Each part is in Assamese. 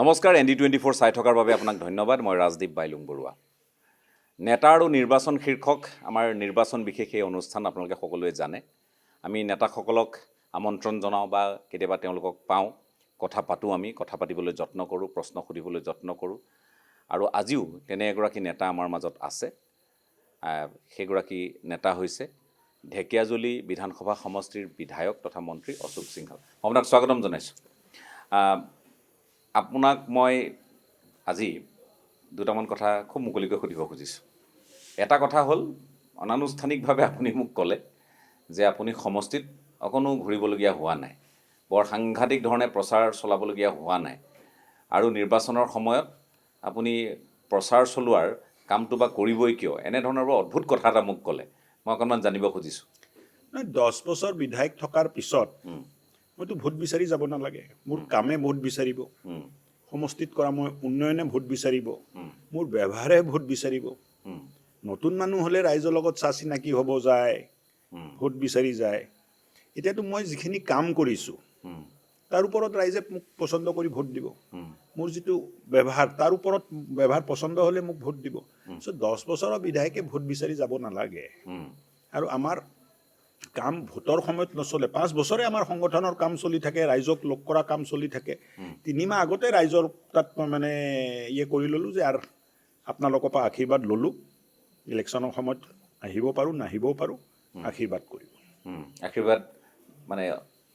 নমস্কাৰ ND24 চাই থকাৰ বাবে আপোনাক ধন্যবাদ মই ৰাজদীপ বাইলুং বৰুৱা নেতা আৰু নিৰ্বাচন শীৰ্ষক আমাৰ নিৰ্বাচন বিশেষ এই অনুষ্ঠান আপোনালোকে সকলোৱে জানে আমি নেতাসকলক আমন্ত্ৰণ জনাও বা কেতিয়াবা তেওঁলোকক পাওঁ কথা পাতোঁ আমি কথা পাতিবলৈ যত্ন কৰোঁ প্ৰশ্ন সুধিবলৈ যত্ন কৰোঁ আৰু আজিও তেনে এগৰাকী নেতা আমাৰ মাজত আছে সেইগৰাকী নেতা হৈছে ঢেকিয়াজুলি বিধানসভা সমষ্টিৰ বিধায়ক তথা মন্ত্ৰী অশোক সিংহাল আপোনাক স্বাগতম জনাইছোঁ আপোনাক মই আজি দুটামান কথা খুব মুকলিকৈ সুধিব খুজিছোঁ এটা কথা হ'ল অনানুষ্ঠানিকভাৱে আপুনি মোক ক'লে যে আপুনি সমষ্টিত অকণো ঘূৰিবলগীয়া হোৱা নাই বৰ সাংঘাতিক ধৰণে প্ৰচাৰ চলাবলগীয়া হোৱা নাই আৰু নিৰ্বাচনৰ সময়ত আপুনি প্ৰচাৰ চলোৱাৰ কামটো বা কৰিবই কিয় এনেধৰণৰ বৰ অদ্ভুত কথা এটা মোক ক'লে মই অকণমান জানিব খুজিছোঁ 10 বছৰ বিধায়ক থকাৰ পিছত মইতো ভোট বিচাৰি যাব নালাগে মোৰ কামে ভোট বিচাৰিব সমষ্টিত কৰা মই উন্নয়নে ভোট বিচাৰিব মোৰ ব্যৱহাৰে ভোট বিচাৰিব নতুন মানুহ হ'লে ৰাইজৰ লগত চা চিনাকি হ'ব যায় ভোট বিচাৰি যায় এতিয়াতো মই যিখিনি কাম কৰিছোঁ তাৰ ওপৰত ৰাইজে মোক পছন্দ কৰি ভোট দিব মোৰ যিটো ব্যৱহাৰ তাৰ ওপৰত ব্যৱহাৰ পছন্দ হ'লে মোক ভোট দিব সো 10 বছৰৰ বিধায়কে ভোট বিচাৰি যাব নালাগে আৰু আমাৰ কাম ভোটৰ সময়ত নচলে 5 বছৰে আমাৰ সংগঠনৰ কাম চলি থাকে ৰাইজক লগ কৰা কাম চলি থাকে 3 মাহ আগতে ৰাইজৰ তাত মানে কৰি ললোঁ যে আৰু আপোনালোকৰ পৰা আশীৰ্বাদ ললোঁ ইলেকশ্যনৰ সময়ত আহিব পাৰোঁ নাহিবও পাৰোঁ আশীৰ্বাদ কৰিব আশীৰ্বাদ মানে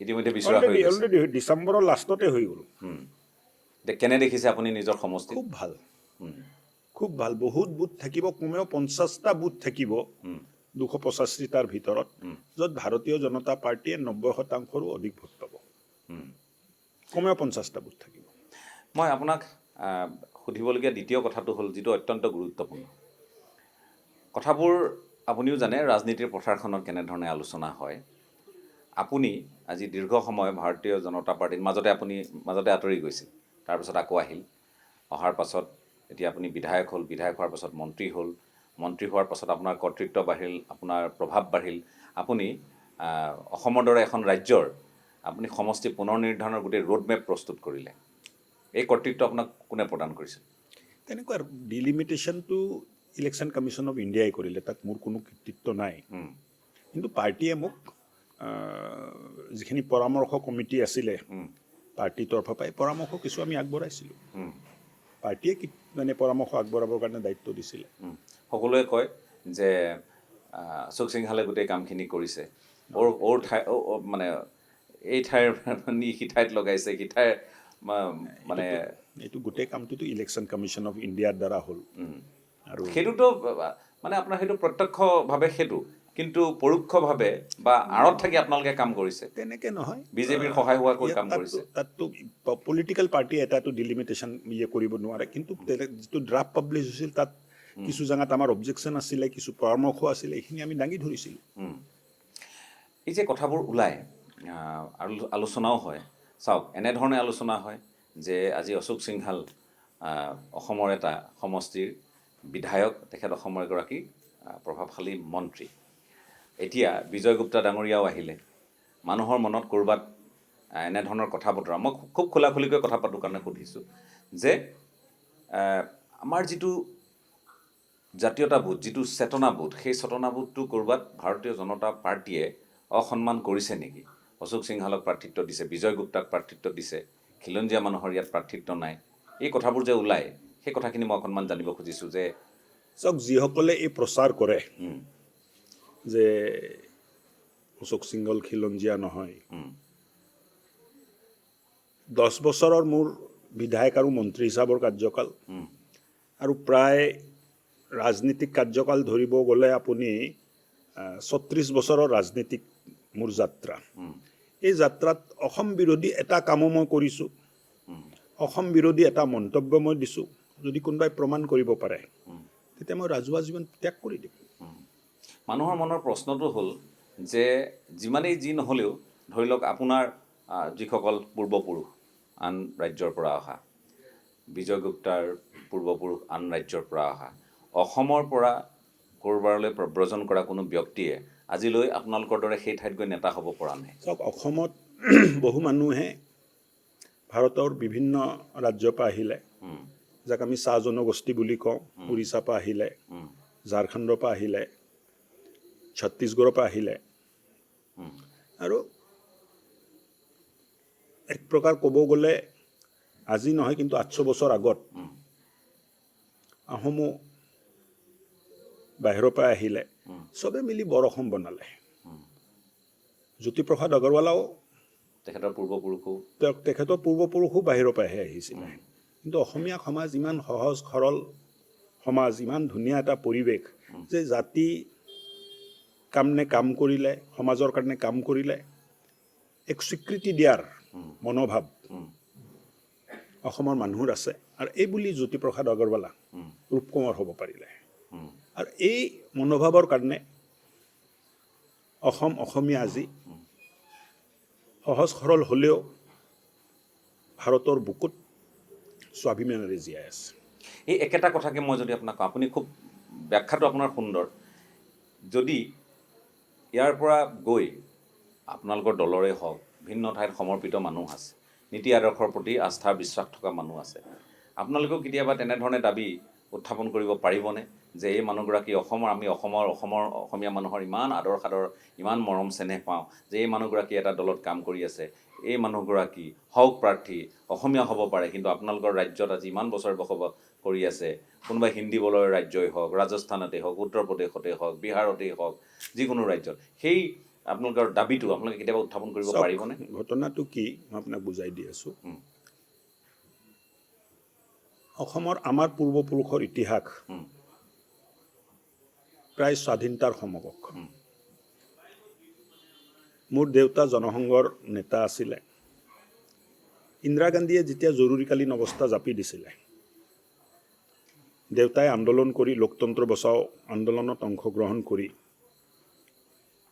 ইতিমধ্যে বিচৰা হৈ গৈছে অলৰেডি ডিচেম্বৰৰ লাষ্টতে হৈ গ'ল কেনে দেখিছে আপুনি নিজৰ সমষ্টি খুব ভাল বহুত বুথ থাকিব কমেও 50টা বুথ থাকিব 285টাৰ ভিতৰত য'ত ভাৰতীয় জনতা পাৰ্টীয়ে 90%ৰো অধিক ভোট পাব কমেও 50টা বুথ থাকিব মই আপোনাক সুধিবলগীয়া দ্বিতীয় কথাটো হ'ল যিটো অত্যন্ত গুৰুত্বপূৰ্ণ কথাবোৰ আপুনিও জানে ৰাজনীতিৰ পথাৰখনত কেনেধৰণে আলোচনা হয় আপুনি আজি দীৰ্ঘ সময় ভাৰতীয় জনতা পাৰ্টীৰ মাজতে আঁতৰি গৈছিল তাৰপিছত আকৌ আহিল অহাৰ পাছত এতিয়া আপুনি বিধায়ক হ'ল বিধায়ক হোৱাৰ পাছত মন্ত্ৰী হোৱাৰ পাছত আপোনাৰ কৰ্তৃত্ব বাঢ়িল আপোনাৰ প্ৰভাৱ বাঢ়িল আপুনি অসমৰ দৰে এখন ৰাজ্যৰ আপুনি সমষ্টি পুনৰ নিৰ্ধাৰণৰ গোটেই ৰোডমেপ প্ৰস্তুত কৰিলে এই কৰ্তৃত্ব আপোনাক কোনে প্ৰদান কৰিছিল তেনেকুৱা ডিলিমিটেশ্যনটো ইলেকশ্যন কমিশ্যন অফ ইণ্ডিয়াই কৰিলে তাত মোৰ কোনো কৃতিত্ব নাই কিন্তু পাৰ্টীয়ে মোক যিখিনি পৰামৰ্শ কমিটি আছিলে পাৰ্টীৰ তৰফৰ পৰাই পৰামৰ্শ কিছু আমি আগবঢ়াইছিলোঁ পাৰ্টীয়ে মানে পৰামৰ্শ আগবঢ়াবৰ কাৰণে দায়িত্ব দিছিলে সকলোৱে কয় যে অশোক সিংহালে গোটেই কামখিনি কৰিছে মানে এই ঠাইৰ সিঠাইত লগাইছে সিঠাইৰ মানে এইটো গোটেই কামটোতো ইলেকশ্যন কমিশ্যন অফ ইণ্ডিয়াৰ দ্বাৰা হ'ল আৰু সেইটোতো মানে আপোনাৰ সেইটো প্ৰত্যক্ষভাৱে সেইটো কিন্তু পৰোক্ষভাৱে বা আঁৰত থাকি আপোনালোকে কাম কৰিছে তেনেকে নহয় বিজেপিৰ সহায় হোৱাকৈ কাম কৰিছে তাততো পলিটিকেল পাৰ্টি এটাতো ডিলিমিটেশ্যন কৰিব নোৱাৰে কিন্তু যিটো ড্ৰাফ্ট পাব্লিছ হৈছিল তাত কিছু জেগাত আমাৰ অবজেকশ্যন আছিলে কিছু পৰামৰ্শ আছিলে এইখিনি আমি দাঙি ধৰিছিলোঁ এই যে কথাবোৰ ওলায় আৰু আলোচনাও হয় চাওক এনেধৰণে আলোচনা হয় যে আজি অশোক সিংহাল অসমৰ এটা সমষ্টিৰ বিধায়ক তেখেত অসমৰ এগৰাকী প্ৰভাৱশালী মন্ত্ৰী এতিয়া বিজয় গুপ্তা ডাঙৰীয়াও আহিলে মানুহৰ মনত ক'ৰবাত এনেধৰণৰ কথা বতৰা মই খুব খোলাখুলিকৈ কথা পাতোঁ কাৰণে সুধিছোঁ যে আমাৰ যিটো জাতীয়তাবোধ যিটো চেতনাবোধ সেই চেতনাবোধটো ক'ৰবাত ভাৰতীয় জনতা পাৰ্টীয়ে অসন্মান কৰিছে নেকি অশোক সিংহালক প্ৰাৰ্থিত্ব দিছে বিজয় গুপ্তাক প্ৰাৰ্থিত্ব দিছে খিলঞ্জীয়া মানুহৰ ইয়াত প্ৰাৰ্থিত্ব নাই এই কথাবোৰ যে ওলায় সেই কথাখিনি মই অকণমান জানিব খুজিছোঁ যে চাওক যিসকলে এই প্ৰচাৰ কৰে যে অশোক সিংহল খিলঞ্জীয়া নহয় 10 বছৰৰ মোৰ বিধায়ক আৰু মন্ত্ৰী হিচাপৰ কাৰ্যকাল আৰু প্ৰায় ৰাজনীতিক কাৰ্যকাল ধৰিব গ'লে আপুনি 36 বছৰৰ ৰাজনীতিক মোৰ যাত্ৰা এই যাত্ৰাত অসম বিৰোধী এটা কামো মই কৰিছোঁ অসম বিৰোধী এটা মন্তব্য মই দিছোঁ যদি কোনোবাই প্ৰমাণ কৰিব পাৰে তেতিয়া মই ৰাজহুৱা জীৱন ত্যাগ কৰি দিম মানুহৰ মনৰ প্ৰশ্নটো হ'ল যে যিমানেই যি নহ'লেও ধৰি লওক আপোনাৰ যিসকল পূৰ্বপুৰুষ আন ৰাজ্যৰ পৰা অহা বিজয় গুপ্তাৰ পূৰ্বপুৰুষ আন ৰাজ্যৰ পৰা অহা অসমৰ পৰা ক'ৰবাৰলৈ প্ৰব্ৰজন কৰা কোনো ব্যক্তিয়ে আজিলৈ আপোনালোকৰ দৰে সেই ঠাইত গৈ নেতা হ'ব পৰা নাই চাওক অসমত বহু মানুহে ভাৰতৰ বিভিন্ন ৰাজ্যৰ পৰা আহিলে, উম, যাক আমি চাহ জনগোষ্ঠী বুলি কওঁ, উৰিষ্যাৰ পৰা আহিলে, উম, ঝাৰখণ্ডৰ পৰা আহিলে, ছত্তীশগড়ৰ পৰা আহিলে, উম, আৰু এক প্ৰকাৰ ক'ব গ'লে আজি নহয় কিন্তু 800 বছৰ আগত উম, আহোমো বাহিৰৰ পৰা আহিলে, উম, চবে মিলি বৰ অসম বনালে। উম। জ্যোতিপ্ৰসাদ আগৰৱালাও তেখেতৰ পূৰ্বপুৰুষো তেখেতৰ পূৰ্বপুৰুষো বাহিৰৰ পৰাহে আহিছিলে। কিন্তু অসমীয়া সমাজ ইমান সহজ সৰল সমাজ, ইমান ধুনীয়া এটা পৰিৱেশ যে জাতি কাৰণে কাম কৰিলে, সমাজৰ কাৰণে কাম কৰিলে এক স্বীকৃতি দিয়াৰ মনোভাৱ উম, অসমৰ মানুহৰ আছে। আৰু এই বুলি জ্যোতিপ্ৰসাদ আগৰৱালা উম, ৰূপকোঁৱৰ হ'ব পাৰিলে। উম, আৰু এই মনোভাৱৰ কাৰণে অসমীয়া আজি সহজ সৰল হ'লেও ভাৰতৰ বুকুত স্বাভিমানেৰে জীয়াই আছে। এই একেটা কথাকে মই যদি আপোনাক কওঁ, আপুনি খুব ব্যাখ্যাটো আপোনাৰ সুন্দৰ। যদি ইয়াৰ পৰা গৈ আপোনালোকৰ দলৰে হওক, ভিন্ন ঠাইত সমৰ্পিত মানুহ আছে, নীতি আদৰ্শৰ প্ৰতি আস্থা বিশ্বাস থকা মানুহ আছে, আপোনালোকেও কেতিয়াবা তেনেধৰণে দাবী উত্থাপন কৰিব পাৰিবনে যে এই মানুহগৰাকী আমি অসমৰ অসমীয়া মানুহৰ ইমান আদৰ সাদৰ, ইমান মৰম চেনেহ পাওঁ যে এই মানুহগৰাকী এটা দলত কাম কৰি আছে, এই মানুহগৰাকী হওক প্ৰাৰ্থী, অসমীয়া হ'ব পাৰে, কিন্তু আপোনালোকৰ ৰাজ্যত আজি ইমান বছৰ বসবাস কৰি আছে, কোনোবা হিন্দী বলয়ৰ ৰাজ্যই হওক, ৰাজস্থানতেই হওক, উত্তৰ প্ৰদেশতেই হওক, বিহাৰতেই হওক, যিকোনো ৰাজ্যত, সেই আপোনালোকৰ দাবীটো আপোনালোকে কেতিয়াবা উত্থাপন কৰিব পাৰিবনে? ঘটনাটো কি মই আপোনাক বুজাই দি আছোঁ। অসমৰ আমাৰ পূৰ্বপুৰুষৰ ইতিহাস প্ৰায় স্বাধীনতাৰ সমকক্ষ। মোৰ দেউতা জনসংঘৰ নেতা আছিলে। ইন্দিৰা গান্ধীয়ে যেতিয়া জৰুৰীকালীন অৱস্থা জাপি দিছিলে, দেউতাই আন্দোলন কৰি লোকতন্ত্ৰ বচাও আন্দোলনত অংশগ্ৰহণ কৰি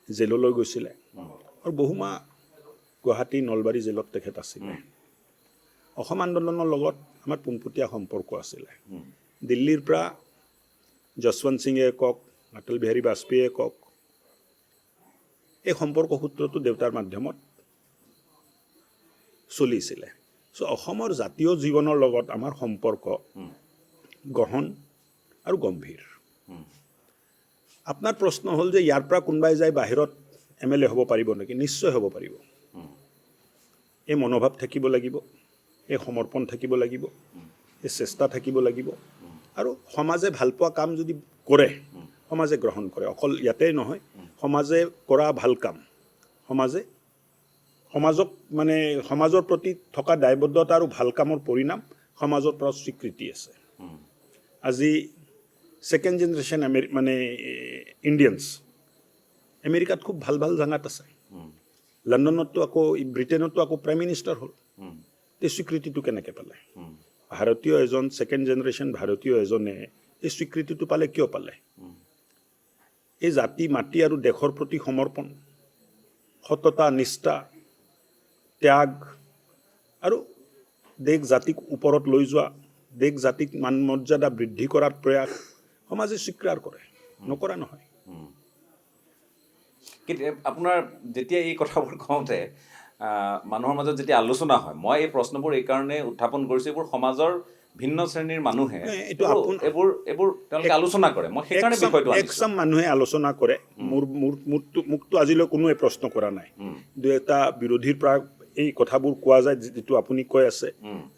জেললৈ গৈছিলে আৰু বহুমাহ গুৱাহাটী নলবাৰী জেলত তেখেত আছিলে। অসম আন্দোলনৰ লগত আমাৰ পোনপটীয়া সম্পৰ্ক আছিলে। দিল্লীৰ পৰা যশৱন্ত সিঙে কওক, অটল বিহাৰী বাজপেয়ীয়ে কওক, এই সম্পৰ্ক সূত্ৰটো দেউতাৰ মাধ্যমত চলিছিলে। অসমৰ জাতীয় জীৱনৰ লগত আমাৰ সম্পৰ্ক গহন আৰু গম্ভীৰ। আপোনাৰ প্ৰশ্ন হ'ল যে ইয়াৰ পৰা কোনোবাই যাই বাহিৰত MLA হ'ব পাৰিব নেকি? নিশ্চয় হ'ব পাৰিব। এই মনোভাৱ থাকিব লাগিব, এই সমৰ্পণ থাকিব লাগিব, এই চেষ্টা থাকিব লাগিব, আৰু সমাজে ভাল পোৱা কাম যদি কৰে, সমাজে গ্ৰহণ কৰে। অকল ইয়াতেই নহয়, সমাজে কৰা ভাল কাম সমাজৰ প্ৰতি থকা দায়বদ্ধতা আৰু ভাল কামৰ পৰিণাম সমাজৰ পৰা স্বীকৃতি আছে। আজি ছেকেণ্ড জেনেৰেশ্যন ইণ্ডিয়ানছ আমেৰিকাত খুব ভাল ভাল জাগাত আছে। লণ্ডনতো আকৌ ব্ৰিটেইনতো আকৌ প্ৰাইম মিনিষ্টাৰ হ'ল। এই স্বীকৃতিটো কেনেকৈ পালে? ভাৰতীয় এজন ছেকেণ্ড জেনেৰেশ্যন ভাৰতীয় এজনে এই স্বীকৃতিটো পালে কিয় পালে? এই জাতি মাটি আৰু দেশৰ প্ৰতি সমৰ্পণ, সততা, নিষ্ঠা, ত্যাগ আৰু দেশ জাতিক ওপৰত লৈ যোৱা, দেশ জাতিক মান মৰ্যাদা বৃদ্ধি কৰাৰ প্ৰয়াস সমাজে স্বীকাৰ কৰে, নকৰা নহয়। কিন্তু আপোনাৰ যেতিয়া এই কথাবোৰ কওঁতে মানুহৰ মাজত যেতিয়া আলোচনা হয়, মই এই প্ৰশ্নবোৰ এইকাৰণে উত্থাপন কৰিছোঁ, এইবোৰ সমাজৰ ভিন্ন শ্ৰেণীৰ মানুহে এইবোৰ তেওঁলোকে আলোচনা কৰে। মই সেইকাৰণে বিষয়টো আনিছোঁ। একচাম মানুহে আলোচনা কৰে। মোকতো আজিলৈ কোনোৱে প্ৰশ্ন কৰা নাই। দুই এটা বিৰোধীৰ পৰা এই কথাবোৰ কোৱা যায়, যিটো আপুনি কৈ আছে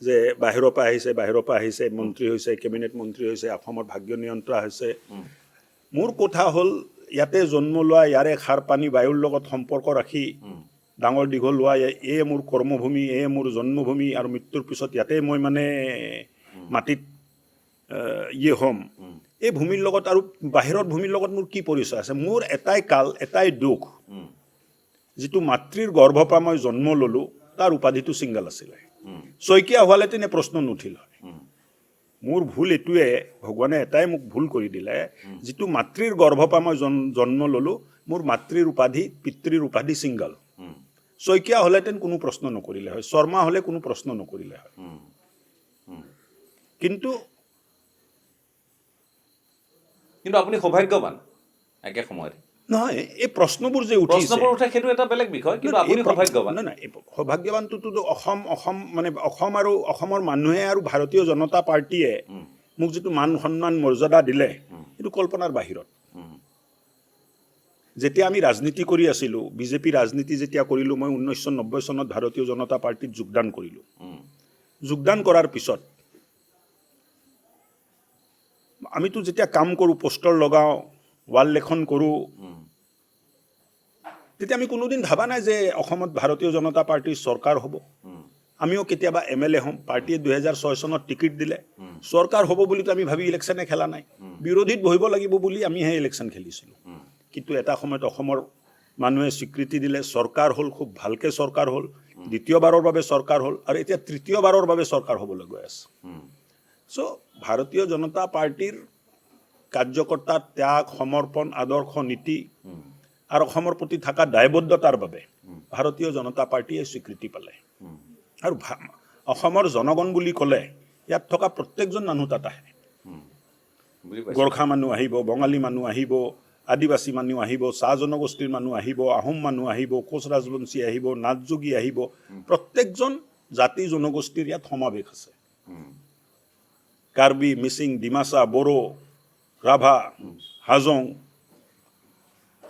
যে বাহিৰৰ পৰা আহিছে, মন্ত্ৰী হৈছে, কেবিনেট মন্ত্ৰী হৈছে, অসমৰ ভাগ্য নিয়ন্ত্ৰণ হৈছে। মোৰ কথা হ'ল, ইয়াতে জন্ম লোৱা, ইয়াৰে সাৰ পানী বায়ুৰ লগত সম্পৰ্ক ৰাখি ডাঙৰ দীঘল হোৱা, এয়ে মোৰ কৰ্মভূমি, এয়ে মোৰ জন্মভূমি, আৰু মৃত্যুৰ পিছত ইয়াতে মই মাটিত হ'ম। এই ভূমিৰ লগত আৰু বাহিৰৰ ভূমিৰ লগত মোৰ কি পৰিচয় আছে? মোৰ এটাই কাল, এটাই দুখ, যিটো মাতৃৰ গৰ্ভৰ পৰা মই জন্ম ল'লোঁ, তাৰ উপাধিটো ছিংগল আছিলে। শইকীয়া হোৱালেতেনে প্ৰশ্ন নুঠিল হয়। মোৰ ভুল এইটোৱে, ভগৱানে এটাই মোক ভুল কৰি দিলে, যিটো মাতৃৰ গৰ্ভৰ পৰা মই জন্ম ল'লোঁ, মোৰ মাতৃৰ উপাধি, পিতৃৰ উপাধি ছিংগল। শইকীয়া হ'লেতেন কোনো প্ৰশ্ন নকৰিলে হয়, শৰ্মা হ'লে কোনো প্ৰশ্ন নকৰিলে হয়। কিন্তু আপুনি সৌভাগ্যৱান একে সময়তে। নহয় এই প্ৰশ্নবোৰ যে উঠিছে প্ৰশ্নবোৰ উঠে সেইটো এটা বেলেগ বিষয়, কিন্তু আপুনি সৌভাগ্যৱান। নহয় এই সৌভাগ্যৱানটোতো অসম মানে অসম আৰু অসমৰ মানুহে আৰু ভাৰতীয় জনতা পাৰ্টীয়ে মোক যিটো মান সন্মান মৰ্যাদা দিলে সেইটো কল্পনাৰ বাহিৰত। যেতিয়া আমি ৰাজনীতি কৰি আছিলোঁ, বিজেপি ৰাজনীতি যেতিয়া কৰিলোঁ, মই 1990 চনত ভাৰতীয় জনতা পাৰ্টীত যোগদান কৰিলোঁ। যোগদান কৰাৰ পিছত আমিতো যেতিয়া কাম কৰোঁ, পোষ্টাৰ লগাওঁ, ৱাল লেখন কৰোঁ, তেতিয়া আমি কোনোদিন ভাবা নাই যে অসমত ভাৰতীয় জনতা পাৰ্টীৰ চৰকাৰ হ'ব। আমিও কেতিয়াবা MLA হ'ম। পাৰ্টীয়ে 2006 চনত টিকেট দিলে, চৰকাৰ হ'ব বুলিতো আমি ভাবি ইলেকশ্যনে খেলা নাই, বিৰোধীত বহিব লাগিব বুলি আমিহে ইলেকশ্যন খেলিছিলোঁ। কিন্তু এটা সময়ত অসমৰ মানুহে স্বীকৃতি দিলে, চৰকাৰ হ'ল, খুব ভালকৈ চৰকাৰ হ'ল, দ্বিতীয়বাৰৰ বাবে চৰকাৰ হ'ল, আৰু এতিয়া তৃতীয়বাৰৰ বাবে চৰকাৰ হ'বলৈ গৈ আছে। চ' ভাৰতীয় জনতা পাৰ্টীৰ কাৰ্যকৰ্তাৰ ত্যাগ, সমৰ্পণ, আদৰ্শ, নীতি আৰু অসমৰ প্ৰতি থকা দায়বদ্ধতাৰ বাবে ভাৰতীয় জনতা পাৰ্টীয়ে স্বীকৃতি পালে। আৰু অসমৰ জনগণ বুলি ক'লে ইয়াত থকা প্ৰত্যেকজন মানুহ তাত আহে। গোৰ্খা মানুহ আহিব, বঙালী মানুহ আহিব, আদিবাসী মানুহ আহিব, চাহ জনগোষ্ঠীৰ মানুহ আহিব, আহোম মানুহ আহিব, কোচ ৰাজবংশী আহিব, নাথযোগী আহিব, প্ৰত্যেকজন জাতি জনগোষ্ঠীৰ ইয়াত সমাৱেশ আছে। কাৰ্বি, মিচিং, ডিমাচা, বড়ো, ৰাভা, হাজং,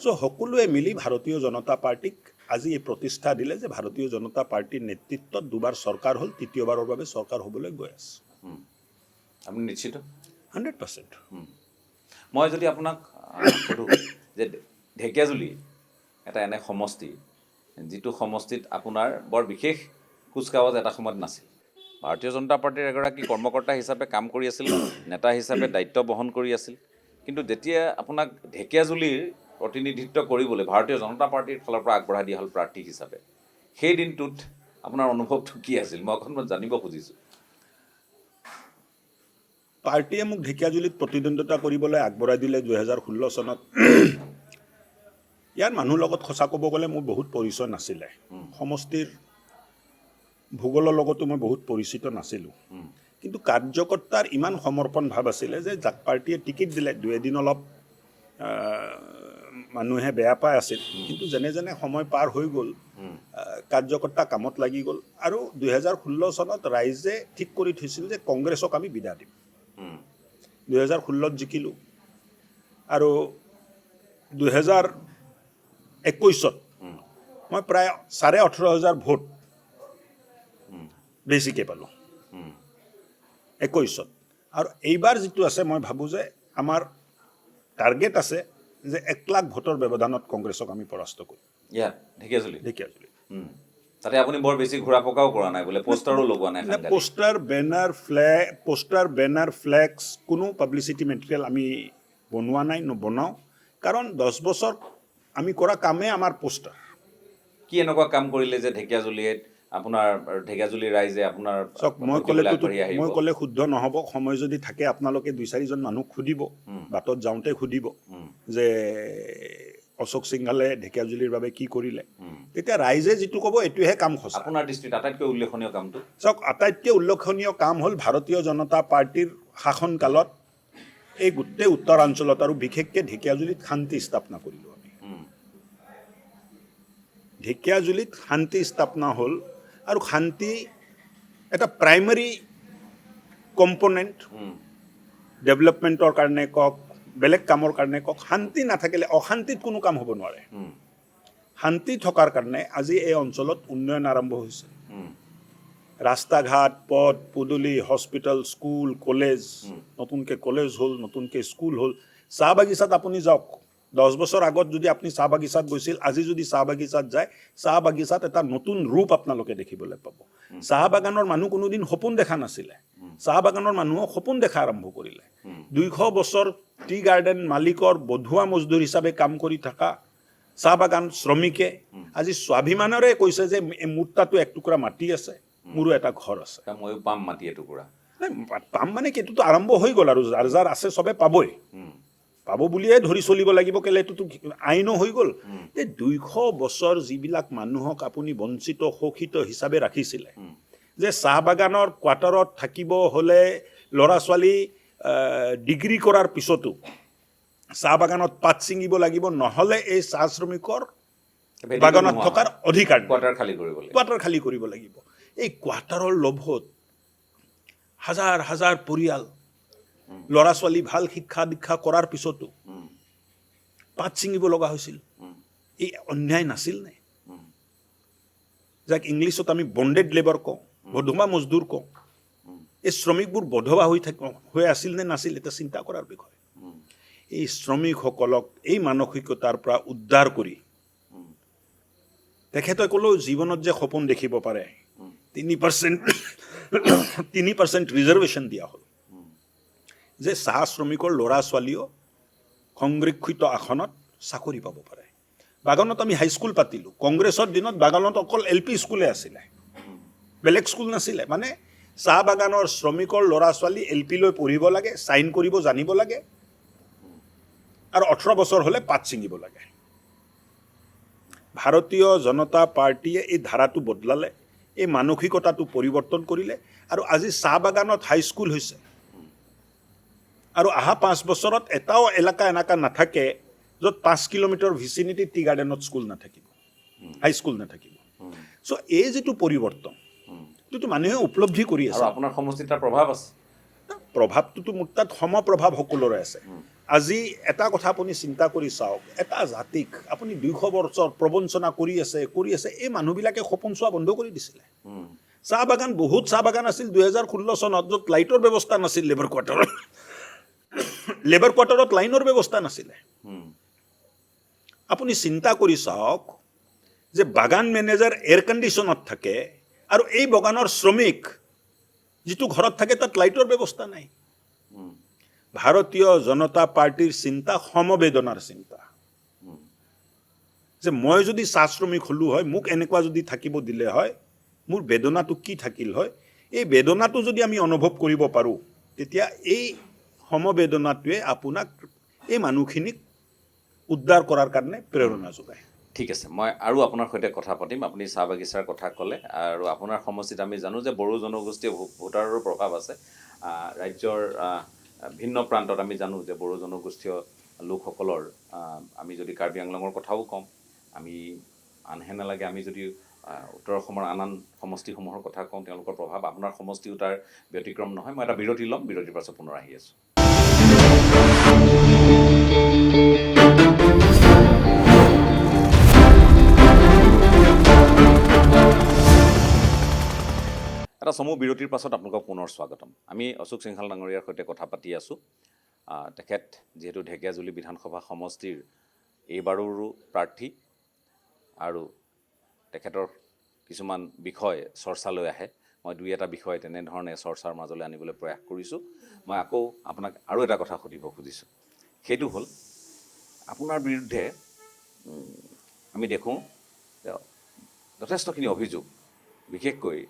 চ' সকলোৱে মিলি ভাৰতীয় জনতা পাৰ্টীক আজি এই প্ৰতিষ্ঠা দিলে যে ভাৰতীয় জনতা পাৰ্টীৰ নেতৃত্বত দুবাৰ চৰকাৰ হ'ল, তৃতীয়বাৰৰ বাবে চৰকাৰ হ'বলৈ গৈ আছে। আপুনি নিশ্চিত? 100%। মই যদি আপোনাক সোধোঁ যে ঢেকীয়াজুলি এটা এনে সমষ্টি, যিটো সমষ্টিত আপোনাৰ বৰ বিশেষ কুচকাৱাজ এটা সময়ত নাছিল, ভাৰতীয় জনতা পাৰ্টীৰ এগৰাকী কৰ্মকৰ্তা হিচাপে কাম কৰি আছিল, নেতা হিচাপে দায়িত্ব বহন কৰি আছিল, কিন্তু যেতিয়া আপোনাক ঢেকীয়াজুলিৰ প্ৰতিনিধিত্ব কৰিবলৈ ভাৰতীয় জনতা পাৰ্টীৰ ফালৰ পৰা আগবঢ়াই দিয়া হ'ল প্ৰাৰ্থী হিচাপে, সেই দিনটোত আপোনাৰ অনুভৱটো কি আছিল? মই অকণমান জানিব খুজিছোঁ। পাৰ্টীয়ে মোক ঢেকীয়াজুলিত প্ৰতিদ্বন্দ্বিতা কৰিবলৈ আগবঢ়াই দিলে 2016 চনত। ইয়াৰ মানুহৰ লগত সঁচা ক'ব গ'লে মোৰ বহুত পৰিচয় নাছিলে, সমষ্টিৰ ভূগোলৰ লগতো মই বহুত পৰিচিত নাছিলোঁ, কিন্তু কাৰ্যকৰ্তাৰ ইমান সমৰ্পণ ভাৱ আছিলে যে যাক পাৰ্টীয়ে টিকেট দিলে, এদিন অলপ মানুহে বেয়া পাই আছিল, কিন্তু যেনে যেনে সময় পাৰ হৈ গ'ল, কাৰ্যকৰ্তা কামত লাগি গ'ল, আৰু 2016 চনত ৰাইজে ঠিক কৰি থৈছিল যে কংগ্ৰেছক আমি বিদা দিম। 2016ত জিকিলোঁ, আৰু 2021ত মই প্ৰায় 18,500 ভোট বেছিকৈ পালোঁ 21ত। আৰু এইবাৰ যিটো আছে, মই ভাবোঁ যে আমাৰ টাৰ্গেট আছে যে 1 লাখ ভোটৰ ব্যৱধানত কংগ্ৰেছক আমি পৰাস্ত কৰিম। ইয়াত ঢেকীয়াজুলি তাতে আপুনি বৰ বেছি ঘূৰা পকাও কৰা নাই বোলে, পোষ্টাৰো লগোৱা নাই? পোষ্টাৰ, বেনাৰ, ফ্লেক্স, কোনো পাব্লিচিটি মেটেৰিয়েল আমি বনোৱা নাই, নবনাওঁ, কাৰণ 10 বছৰ আমি কৰা কামেই আমাৰ পোষ্টাৰ। কি এনেকুৱা কাম কৰিলে যে ঢেকীয়াজুলিৰ ৰাইজে আপোনাৰ মই ক'লে শুদ্ধ নহ'ব, সময় যদি থাকে আপোনালোকে 2-4জন মানুহ সুধিব, বাটত যাওঁতে সুধিব যে অশোক সিংহালে ঢেকীয়াজুলিৰ বাবে কি কৰিলে, তেতিয়া ৰাইজে যিটো ক'ব এইটোহে কাম সঁচা। আপোনাৰ দৃষ্টিত আটাইতকৈ উল্লেখনীয় কামটো? চাওক, আটাইতকৈ উল্লেখনীয় কাম হ'ল ভাৰতীয় জনতা পাৰ্টীৰ শাসনকালত এই গোটেই উত্তৰাঞ্চলত আৰু বিশেষকৈ ঢেকীয়াজুলিত শান্তি স্থাপনা কৰিলোঁ আমি। ঢেকীয়াজুলিত শান্তি স্থাপনা হ'ল, আৰু শান্তি এটা প্ৰাইমাৰী কম্পনেণ্ট ডেভেলপমেণ্টৰ কাৰণে কওক, বেলেগ কামৰ কাৰণে কওক, শান্তি নাথাকিলে অশান্তিত কোনো কাম হ'ব নোৱাৰে। শান্তি থকাৰ কাৰণে আজি এই অঞ্চলত উন্নয়ন আৰম্ভ হৈছে। ৰাস্তা ঘাট, পথ পদূলি, হস্পিটেল, স্কুল, কলেজ, নতুনকৈ কলেজ হ'ল, নতুনকৈ স্কুল হ'ল। চাহ বাগিচাত আপুনি যাওক, 10 বছৰ আগত যদি আপুনি চাহ বাগিচাত গৈছিল, আজি যদি চাহ বাগিচাত যায়, চাহ বাগিচাত এটা নতুন ৰূপ আপোনালোকে দেখিবলৈ পাব। চাহ বাগানৰ মানুহ কোনোদিন সপোন দেখা নাছিলে, চাহ বাগানৰ মানুহক সপোন দেখা আৰম্ভ কৰিলে। 200 বছৰ টি গাৰ্ডেন মালিকৰ বধুৱা মজদুৰ হিচাপে কাম কৰি থকা চাহ বাগান শ্ৰমিকে আজি স্বাভিমানেৰে কৈছে যে মোৰ তাতো 1 টুকুৰা মাটি আছে, মোৰো এটা ঘৰ আছে, ময়ো পাম মাটি এটুকুৰা। পাম মানে কি, এইটোতো আৰম্ভ হৈ গ'ল, আৰু যাৰ যাৰ আছে চবে পাবই, পাব বুলিয়ে ধৰি চলিব লাগিব, কেলে এইটোতো আইনো হৈ গ'ল। এই 200 বছৰ যিবিলাক মানুহক আপুনি বঞ্চিত শোষিত হিচাপে ৰাখিছিলে, যে চাহ বাগানৰ কোৱাৰ্টাৰত থাকিব হ'লে ল'ৰা ছোৱালী ডিগ্ৰী কৰাৰ পিছতো চাহ বাগানত পাত ছিঙিব লাগিব, নহ'লে এই চাহ শ্ৰমিকৰ ভেটিটো বাগানত নোহোৱা থকাৰ হয়। অধিকাৰ নাই। কোৱাৰ্টাৰ খালী কৰিব লাগিব। কোৱাৰ্টাৰ খালী কৰিব লাগিব। এই কোৱাৰ্টাৰৰ লোভত হাজাৰ হাজাৰ পৰিয়াল, ল'ৰা ছোৱালী ভাল শিক্ষা দীক্ষা কৰাৰ পিছতো পাত ছিঙিব লগা হৈছিল। এই অন্যায় নাছিল নে? যাক ইংলিছত আমি বণ্ডেড লেবাৰ কওঁ, বধৱা মজদুৰ কওঁ। এই শ্ৰমিকবোৰ বধৱা হৈ আছিল নে নাছিল, এটা চিন্তা কৰাৰ বিষয়। এই শ্ৰমিকসকলক এই মানসিকতাৰ পৰা উদ্ধাৰ কৰি তেখেতসকলেও জীৱনত যে সপোন দেখিব পাৰে, 3% ৰিজাৰ্ভেশ্যন দিয়া হ'ল, যে চাহ শ্ৰমিকৰ ল'ৰা ছোৱালীও সংৰক্ষিত আসনত চাকৰি পাব পাৰে। বাগানত আমি হাইস্কুল পাতিলোঁ। কংগ্ৰেছৰ দিনত বাগানত অকল LP স্কুলে আছিলে, বেলেগ স্কুল নাছিলে। মানে চাহ বাগানৰ শ্ৰমিকৰ ল'ৰা ছোৱালী LP লৈ পঢ়িব লাগে, চাইন কৰিব জানিব লাগে, আৰু 18 বছৰ হ'লে পাত ছিঙিব লাগে। ভাৰতীয় জনতা পাৰ্টীয়ে এই ধাৰাটো বদলালে, এই মানসিকতাটো পৰিৱৰ্তন কৰিলে, আৰু আজি চাহ বাগানত হাইস্কুল হৈছে। আৰু অহা 5 বছৰত এটাও এলেকা এনেকা নাথাকে য'ত 5 কিলোমিটাৰ ভিচিনিটিত টি গাৰ্ডেনত স্কুল নাথাকিব, হাইস্কুল নাথাকিব। চ' এই যিটো পৰিৱৰ্তন, এইটো মানুহে উপলব্ধি কৰি আৰু আছে। আপোনাৰ সমষ্টিত তাৰ প্ৰভাৱ আছে। প্ৰভাৱটোতো মোৰ তাত সমপ্ৰভাৱ সকলোৰে আছে। আজি এটা কথা আপুনি চিন্তা কৰি চাওক, এটা জাতিক আপুনি 200 বছৰ প্ৰবঞ্চনা কৰি আছে, এই মানুহবিলাকে সপোন চোৱা বন্ধ কৰি দিছিলে। চাহ বাগান, বহুত চাহ বাগান আছিল 2016 চনত, য'ত লাইটৰ ব্যৱস্থা নাছিল। লেবাৰ কোৱাৰ্টাৰত লাইনৰ ব্যৱস্থা নাছিলে। আপুনি চিন্তা কৰি চাওক যে বাগান মেনেজাৰ এয়াৰ কণ্ডিশ্যনত থাকে, আৰু এই বাগানৰ শ্ৰমিক যিটো ঘৰত থাকে তাত লাইটৰ ব্যৱস্থা নাই। ভাৰতীয় জনতা পাৰ্টীৰ চিন্তা সমবেদনাৰ চিন্তা, যে মই যদি চাহ শ্ৰমিক হ'লো হয়, মোক এনেকুৱা যদি থাকিব দিলে হয়, মোৰ বেদনাটো কি থাকিল হয়। এই বেদনাটো যদি আমি অনুভৱ কৰিব পাৰোঁ, তেতিয়া এই সমবেদনাটোৱে আপোনাক এই মানুহখিনিক উদ্ধাৰ কৰাৰ কাৰণে প্ৰেৰণা যোগায়। ঠিক আছে, মই আৰু আপোনাৰ সৈতে কথা পাতিম। আপুনি চাহ বাগিচাৰ কথা ক'লে, আৰু আপোনাৰ সমষ্টিত আমি জানো যে বড়ো জনগোষ্ঠীয় ভোটাৰৰো প্ৰভাৱ আছে। ৰাজ্যৰ ভিন্ন প্ৰান্তত আমি জানো যে বড়ো জনগোষ্ঠীয় লোকসকলৰ, আমি যদি কাৰ্বি আংলঙৰ কথাও কওঁ, আমি আনহে নালাগে, আমি যদি উত্তৰ অসমৰ আন সমষ্টিসমূহৰ কথা কওঁ, তেওঁলোকৰ প্ৰভাৱ আপোনাৰ সমষ্টিও তাৰ ব্যতিক্ৰম নহয়। মই এটা বিৰতি ল'ম, বিৰতিৰ পাছত পুনৰ আহি আছোঁ। এটা চমু বিৰতিৰ পাছত আপোনালোকক পুনৰ স্বাগতম। আমি অশোক সিংহাল ডাঙৰীয়াৰ সৈতে কথা পাতি আছোঁ। তেখেত যিহেতু ঢেকীয়াজুলি বিধানসভা সমষ্টিৰ এইবাৰৰো প্ৰাৰ্থী, আৰু তেখেতৰ কিছুমান বিষয় চৰ্চালৈ আহে। মই 2-এটা বিষয় তেনেধৰণে চৰ্চাৰ মাজলৈ আনিবলৈ প্ৰয়াস কৰিছোঁ। মই আকৌ আপোনাক আৰু এটা কথা সুধিব খুজিছোঁ, সেইটো হ'ল আপোনাৰ বিৰুদ্ধে আমি দেখোঁ যথেষ্টখিনি অভিযোগ, বিশেষকৈ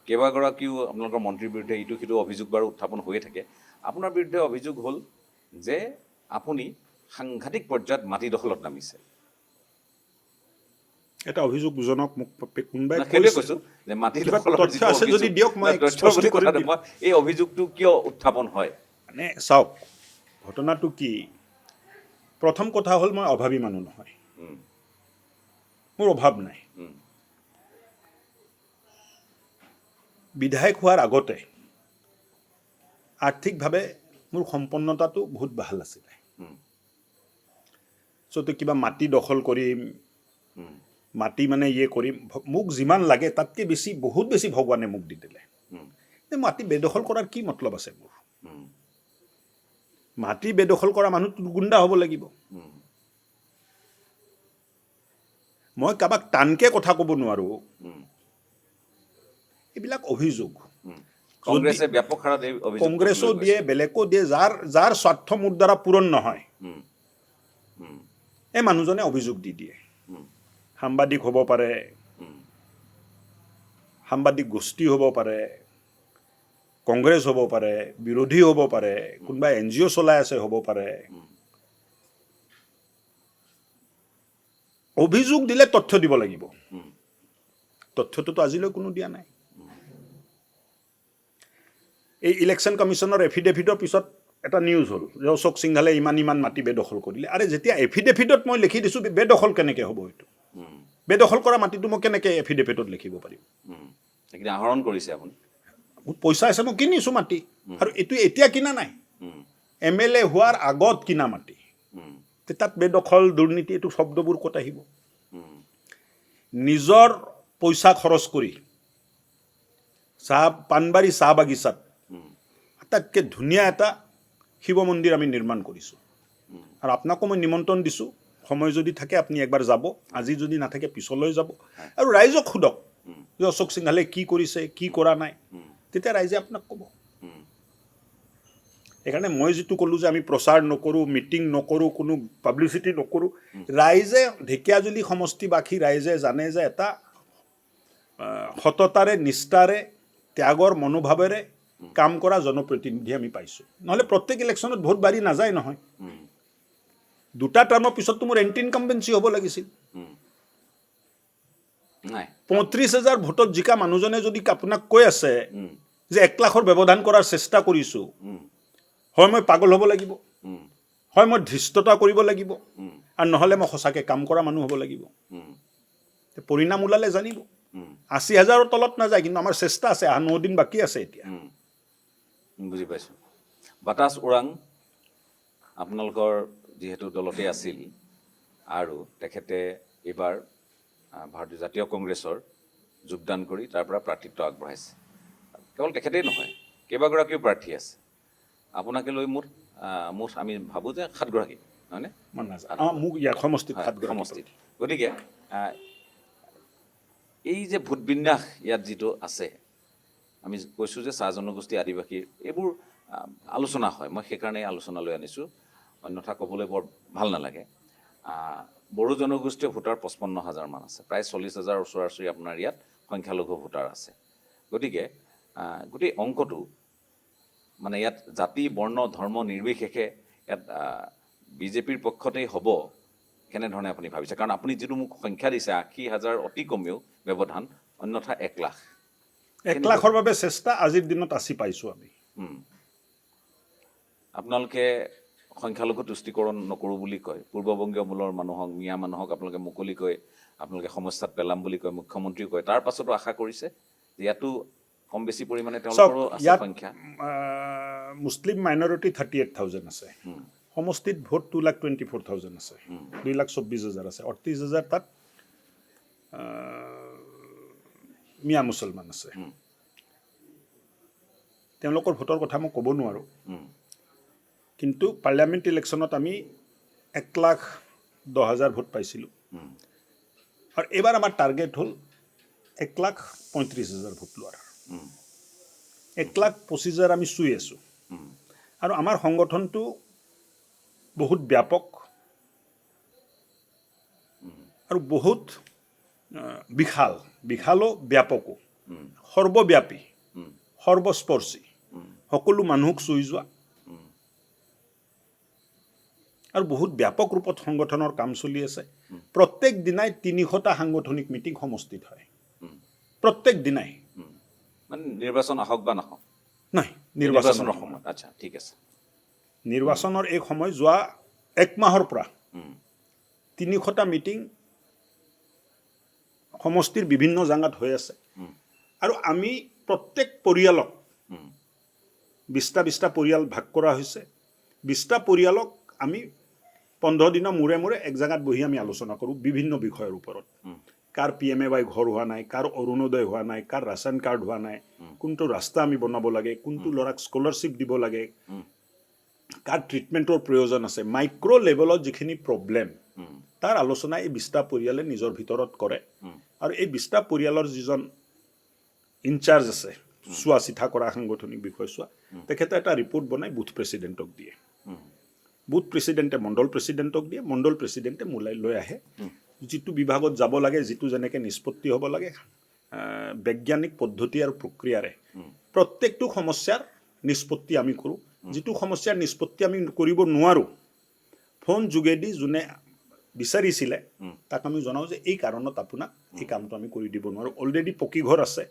কেইবাগৰাকীও আপোনালোকৰ মন্ত্ৰীৰ বিৰুদ্ধে ইটো সিটো অভিযোগ বাৰু উত্থাপন হৈয়ে থাকে। আপোনাৰ বিৰুদ্ধে অভিযোগ হ'ল যে আপুনি সাংঘাতিক পৰ্যায়ত মাটি দখলত নামিছে। এটা অভিযোগজনক মোক কোনোবাই সেইটোৱে কৈছোঁ যে মাটি দখলৰ তথ্য যিটো আছে যদি অভিযোগ, দিয়ক, মই তথ্য স্পষ্ট বুলি কৰি কথা দিম। মই এই অভিযোগটো কিয় উত্থাপন হয়? মানে চাওক, ঘটনাটো কি, প্ৰথম কথা হ'ল মই অভাৱী মানুহ নহয়, মোৰ অভাৱ নাই। বিধায়ক হোৱাৰ আগতে আৰ্থিকভাৱে মোৰ সম্পন্নতাটো বহুত ভাল আছিলে। চ' কিবা মাটি দখল কৰিম, মাটি মানে কৰিম, মোক যিমান লাগে তাতকৈ বেছি, বহুত বেছি ভগৱানে মোক দি দিলে। মাটি বেদখল কৰাৰ কি মতলব আছে মোৰ? মাটি বেদখল কৰা মানুহটো গুণ্ডা হ'ব লাগিব। মই কাৰোবাক টানকৈ কথা ক'ব নোৱাৰোঁ। এইবিলাক অভিযোগ কংগ্ৰেছে ব্যাপক হাৰত এই অভিযোগ কংগ্ৰেছো দিয়ে, বেলেগো দিয়ে, যাৰ স্বাৰ্থ মোৰ দ্বাৰা পূৰণ নহয়, এই মানুহজনে অভিযোগ দি দিয়ে। সাংবাদিক হ'ব পাৰে, সাংবাদিক গোষ্ঠী হ'ব পাৰে, কংগ্ৰেছ হ'ব পাৰে, বিৰোধী হ'ব পাৰে, কোনোবা NGO চলাই আছে হ'ব পাৰে। অভিযোগ দিলে তথ্য দিব লাগিব। তথ্যটোতো আজিলৈ কোনো দিয়া নাই। এই ইলেকশ্যন কমিশ্যনৰ এফিডেভিটৰ পিছত এটা নিউজ হ'ল যে অশোক সিংঘালে ইমান মাটি বেদখল কৰিলে। আৰে যেতিয়া এফিডেভিটত মই লিখি দিছোঁ বেদখল কেনেকৈ হ'ব? এইটো বেদখল কৰা মাটিটো মই কেনেকৈ এফিডেভিটত লিখিব পাৰিম? সেইখিনি আহৰণ কৰিছে আপুনি? মোৰ পইচা আছে, মই কিনিছোঁ মাটি, আৰু এইটো এতিয়া কিনা নাই, MLA হোৱাৰ আগত কিনা মাটি। তাত বেদখল দুৰ্নীতি এইটো শব্দবোৰ ক'ত আহিব? নিজৰ পইচা খৰচ কৰি পাণবাৰী চাহ বাগিচাত আটাইতকৈ ধুনীয়া এটা শিৱ মন্দিৰ আমি নিৰ্মাণ কৰিছোঁ, আৰু আপোনাকো মই নিমন্ত্ৰণ দিছোঁ, সময় যদি থাকে আপুনি একবাৰ যাব, আজি যদি নাথাকে পিছলৈ যাব, আৰু ৰাইজক সোধক যে অশোক সিংঘালে কি কৰিছে কি কৰা নাই, তেতিয়া ৰাইজে আপোনাক ক'ব। সেইকাৰণে মই যিটো ক'লোঁ যে আমি প্ৰচাৰ নকৰোঁ, মিটিং নকৰোঁ, কোনো পাব্লিচিটি নকৰোঁ, ৰাইজে ঢেকীয়াজুলি সমষ্টিবাসী ৰাইজে জানে যে এটা সততাৰে নিষ্ঠাৰে ত্যাগৰ মনোভাৱেৰে কাম কৰা জনপ্ৰতিনিধি আমি পাইছোঁ। নহ'লে প্ৰত্যেক ইলেকশ্যনত ভোট বাঢ়ি নাযায় নহয়। 2টা টাৰ্মৰ পিছততো মোৰ এণ্টি ইনকাম্বেঞ্চি হ'ব লাগিছিল। 35,000 ভোটত জিকা মানুহজনে যদি আপোনাক কৈ আছে যে 1 লাখৰ ব্যৱধান কৰাৰ চেষ্টা কৰিছোঁ, হয় মই পাগল হ'ব লাগিব, হয় মই ধৃষ্টতা কৰিব লাগিব, আৰু নহ'লে মই সঁচাকৈ কাম কৰা মানুহ হ'ব লাগিব। পৰিণাম ওলালে জানিব। 80,000ৰ তলত নাযায়, কিন্তু আমাৰ চেষ্টা আছে, 9 দিন বাকী আছে এতিয়া। বুজি পাইছোঁ। বাতাস ওৰাং আপোনালোকৰ যিহেতু দলতে আছিল, আৰু তেখেতে এইবাৰ ভাৰতীয় জাতীয় কংগ্ৰেছৰ যোগদান কৰি তাৰ পৰা প্ৰাৰ্থিত্ব আগবঢ়াইছে। কেৱল তেখেতেই নহয়, কেইবাগৰাকীও প্ৰাৰ্থী আছে। আপোনাকে লৈ মুঠ আমি ভাবোঁ যে 7গৰাকী, নহয়নে? মোক ইয়াত সমষ্টিত 7গৰাকী সমষ্টিত। গতিকে এই যে ভোট বিন্যাস ইয়াত যিটো আছে, আমি কৈছোঁ যে চাহ জনগোষ্ঠী আদিবাসীৰ এইবোৰ আলোচনা হয়, মই সেইকাৰণে আলোচনালৈ আনিছোঁ, অন্যথা ক'বলৈ বৰ ভাল নালাগে। বড়ো জনগোষ্ঠীয় ভোটাৰ 55,000 মান আছে, প্ৰায় 40,000 ওচৰা-ওচৰি আপোনাৰ ইয়াত সংখ্যালঘু ভোটাৰ আছে। গতিকে গোটেই অংকটো মানে ইয়াত জাতি বৰ্ণ ধৰ্ম নিৰ্বিশেষে ইয়াত বিজেপিৰ পক্ষতেই হ'ব, কেনেধৰণে আপুনি ভাবিছে? কাৰণ আপুনি যিটো মোক সংখ্যা দিছে 80,000 অতি কমেও ব্যৱধান, অন্যথা 1 লাখ। 1 লাখৰ বাবে চেষ্টা আজিৰ দিনত 80 পাইছোঁ আমি। আপোনালোকে সংখ্যালঘু তুষ্টিকৰণ নকৰোঁ বুলি কয়, পূৰ্ববংগীয় মূলৰ মানুহক, মিয়া মানুহক আপোনালোকে মুকলিকৈ আপোনালোকে সমস্যাত পেলাম বুলি কয়, মুখ্যমন্ত্ৰীও কয়, তাৰ পাছতো আশা কৰিছে যে ইয়াতো কম বেছি পৰিমাণে তেওঁলোকৰো আছে সংখ্যা। মুছলিম মাইনৰিটি 38,000 আছে, সমষ্টিত ভোট 2,24,000 আছে, 2,24,000 আছে, 38,000 তাত মিয়া মুছলমান আছে। তেওঁলোকৰ ভোটৰ কথা মই ক'ব নোৱাৰোঁ, কিন্তু পাৰ্লিয়ামেণ্ট ইলেকশ্যনত আমি 1,10,000 ভোট পাইছিলোঁ, আৰু এইবাৰ আমাৰ টাৰ্গেট হ'ল 1,35,000 ভোট লোৱাৰ। 1,25,000 আমি চুই আছোঁ, আৰু আমাৰ সংগঠনটো বহুত ব্যাপক আৰু বহুত বিশালো ব্যাপকো, সৰ্বব্যাপী, সৰ্বস্পৰ্শী, সকলো মানুহক চুই যোৱা, আৰু বহুত ব্যাপক ৰূপত সংগঠনৰ কাম চলি আছে। প্ৰত্যেক দিনাই 300টা সাংগঠনিক মিটিং সমষ্টিত হয়, প্ৰত্যেক দিনাই। মানে নিৰ্বাচন আহক বা নাহক? নাই, নিৰ্বাচনৰ সময়ত। আচ্ছা, ঠিক আছে। নিৰ্বাচনৰ এই সময় যোৱা 1 মাহৰ পৰা 300টা মিটিং সমষ্টিৰ বিভিন্ন জাগাত হৈ আছে, আৰু আমি প্ৰত্যেক পৰিয়ালক 20টা পৰিয়াল ভাগ কৰা হৈছে। 20টা পৰিয়ালক আমি 15 দিনৰ মূৰে মূৰে এক জাগাত বহি আমি আলোচনা কৰোঁ বিভিন্ন বিষয়ৰ ওপৰত। কাৰ PMAY ঘৰ হোৱা নাই, কাৰ অৰুণোদয় হোৱা নাই, কাৰ ৰেচন কাৰ্ড হোৱা নাই, কোনটো ৰাস্তা আমি বনাব লাগে, কোনটো ল'ৰাক স্কলাৰশ্বিপ দিব লাগে, কাৰ ট্ৰিটমেণ্টৰ প্ৰয়োজন আছে, মাইক্ৰ' লেভেলত যিখিনি প্ৰব্লেম, তাৰ আলোচনা এই 20টা পৰিয়ালে নিজৰ ভিতৰত কৰে। আৰু এই 20টা পৰিয়ালৰ যিজন ইনচাৰ্জ আছে, চোৱা চিঠা কৰা সাংগঠনিক বিষয় চোৱা, তেখেতে এটা ৰিপৰ্ট বনাই বুথ প্ৰেচিডেণ্টক দিয়ে। বুথ প্ৰেচিডেণ্টে মণ্ডল প্ৰেচিডেণ্টক দিয়ে, মণ্ডল প্ৰেচিডেণ্টে মোলৈ লৈ আহে, যিটো বিভাগত যাব লাগে, যিটো যেনেকৈ নিষ্পত্তি হ'ব লাগে, বৈজ্ঞানিক পদ্ধতি আৰু প্ৰক্ৰিয়াৰে প্ৰত্যেকটো সমস্যাৰ নিষ্পত্তি আমি কৰোঁ। যিটো সমস্যাৰ নিষ্পত্তি আমি কৰিব নোৱাৰোঁ, ফোন যোগেদি যোনে বিচাৰিছিলে তাক আমি জনাওঁ যে এই কাৰণত আপোনাক এই কামটো আমি কৰি দিব নোৱাৰোঁ। অলৰেডি পকী ঘৰ আছে,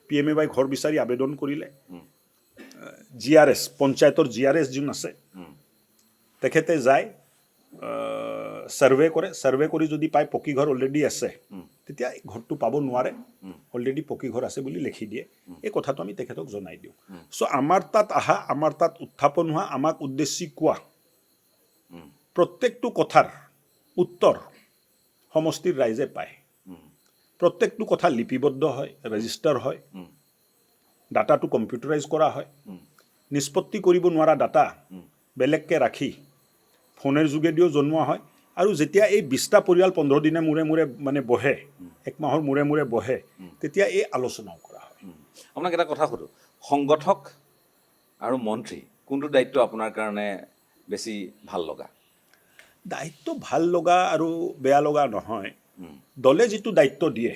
PMAY ঘৰ বিচাৰি আবেদন কৰিলে GRS পঞ্চায়তৰ GRS যোন আছে তেখেতে যায় ছাৰ্ভে কৰি যদি পায় পকী ঘৰ অলৰেডি আছে তেতিয়া ঘৰটো পাব নোৱাৰে অলৰেডি পকী ঘৰ আছে বুলি লিখি দিয়ে এই কথাটো আমি তেখেতক জনাই দিওঁ চ' আমাৰ তাত আহা আমাৰ তাত উত্থাপন হোৱা আমাক উদ্দেশ্যি কোৱা প্ৰত্যেকটো কথাৰ উত্তৰ সমষ্টিৰ ৰাইজে পায় প্ৰত্যেকটো কথা লিপিবদ্ধ হয় ৰেজিষ্টাৰ হয় ডাটাটো কম্পিউটাৰাইজ কৰা হয় নিষ্পত্তি কৰিব নোৱাৰা ডাটা বেলেগকৈ ৰাখি ফোনৰ যোগেদিও জনোৱা হয় আৰু যেতিয়া এই 20টা পৰিয়াল 15 দিনে মূৰে মূৰে মানে বহে এক মাহৰ মূৰে মূৰে বহে তেতিয়া এই আলোচনাও কৰা হয় আপোনাক এটা কথা সুধো সংগঠক আৰু মন্ত্ৰী কোনটো দায়িত্ব আপোনাৰ কাৰণে বেছি ভাল লগা দায়িত্ব ভাল লগা আৰু বেয়া লগা নহয় দলে যিটো দায়িত্ব দিয়ে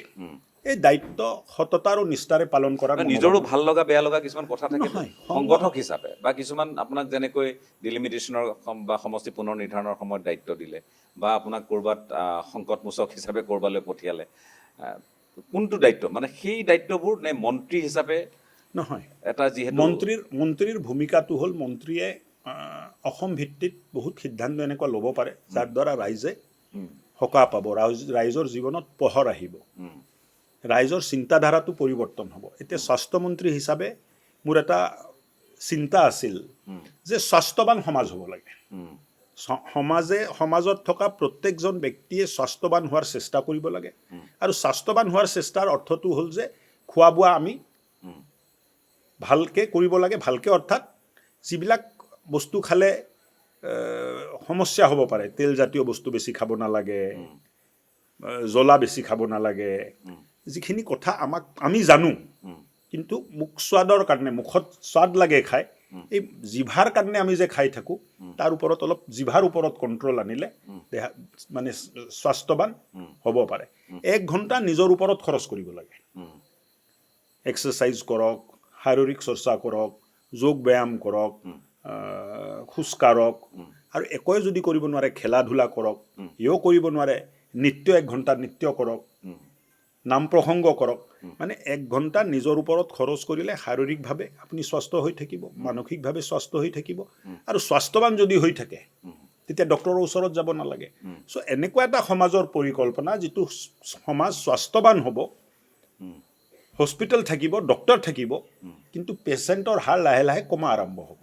এই দায়িত্ব সততা আৰু নিষ্ঠাৰে পালন কৰাৰ নিজৰো ভাল লগা বেয়া লগা কিছুমান কথা থাকে নহয়, সংগঠক হিচাপে বা কিছুমান আপোনাক যেনেকৈ ডিলিমিটেশ্যনৰ বা সমষ্টি পুনৰ নিৰ্ধাৰণৰ সময়ত দায়িত্ব দিলে বা আপোনাক ক'ৰবাত সংকটমোচক হিচাপে ক'ৰবালৈ পঠিয়ালে কোনটো দায়িত্ব মানে সেই দায়িত্ববোৰ নে মন্ত্ৰী হিচাপে নহয় এটা যিহেতু মন্ত্ৰীৰ ভূমিকাটো হ'ল মন্ত্ৰীয়ে অসম ভিত্তিত বহুত সিদ্ধান্ত এনেকুৱা ল'ব পাৰে যাৰ দ্বাৰা ৰাইজে সকাহ পাব ৰাইজৰ জীৱনত পোহৰ আহিব ৰাইজৰ চিন্তাধাৰাটো পৰিৱৰ্তন হ'ব এতিয়া স্বাস্থ্যমন্ত্ৰী হিচাপে মোৰ এটা চিন্তা আছিল যে স্বাস্থ্যৱান সমাজ হ'ব লাগে সমাজত থকা প্ৰত্যেকজন ব্যক্তিয়ে স্বাস্থ্যৱান হোৱাৰ চেষ্টা কৰিব লাগে আৰু স্বাস্থ্যৱান হোৱাৰ চেষ্টাৰ অৰ্থটো হ'ল যে খোৱা বোৱা আমি ভালকৈ কৰিব লাগে ভালকৈ অৰ্থাৎ যিবিলাক বস্তু খালে সমস্যা হ'ব পাৰে তেলজাতীয় বস্তু বেছি খাব নালাগে জ্বলা বেছি খাব নালাগে যিখিনি কথা আমি জানো কিন্তু মুখ স্বাদৰ কাৰণে মুখত স্বাদ লাগে খাই এই জিভাৰ কাৰণে আমি যে খাই থাকোঁ তাৰ ওপৰত অলপ জিভাৰ ওপৰত কণ্ট্ৰল আনিলে দেহা মানে স্বাস্থ্যৱান হ'ব পাৰে 1 ঘণ্টা নিজৰ ওপৰত খৰচ কৰিব লাগে এক্সাৰচাইজ কৰক শাৰীৰিক চৰ্চা কৰক যোগ ব্যায়াম কৰক খোজকাঢ়ক আৰু একোৱে যদি কৰিব নোৱাৰে খেলা ধূলা কৰক ইও কৰিব নোৱাৰে নৃত্য 1 ঘণ্টা নৃত্য কৰক নাম প্ৰসংগ কৰক মানে 1 ঘণ্টা নিজৰ ওপৰত খৰচ কৰিলে শাৰীৰিকভাৱে আপুনি সুস্থ হৈ থাকিব মানসিকভাৱে সুস্থ হৈ থাকিব আৰু স্বাস্থ্যৱান যদি হৈ থাকে তেতিয়া ডক্টৰৰ ওচৰত যাব নালাগে চ' এনেকুৱা এটা সমাজৰ পৰিকল্পনা যিটো সমাজ স্বাস্থ্যৱান হ'ব হস্পিটেল থাকিব ডক্টৰ থাকিব কিন্তু পেচেণ্টৰ হাৰ লাহে লাহে কমা আৰম্ভ হ'ব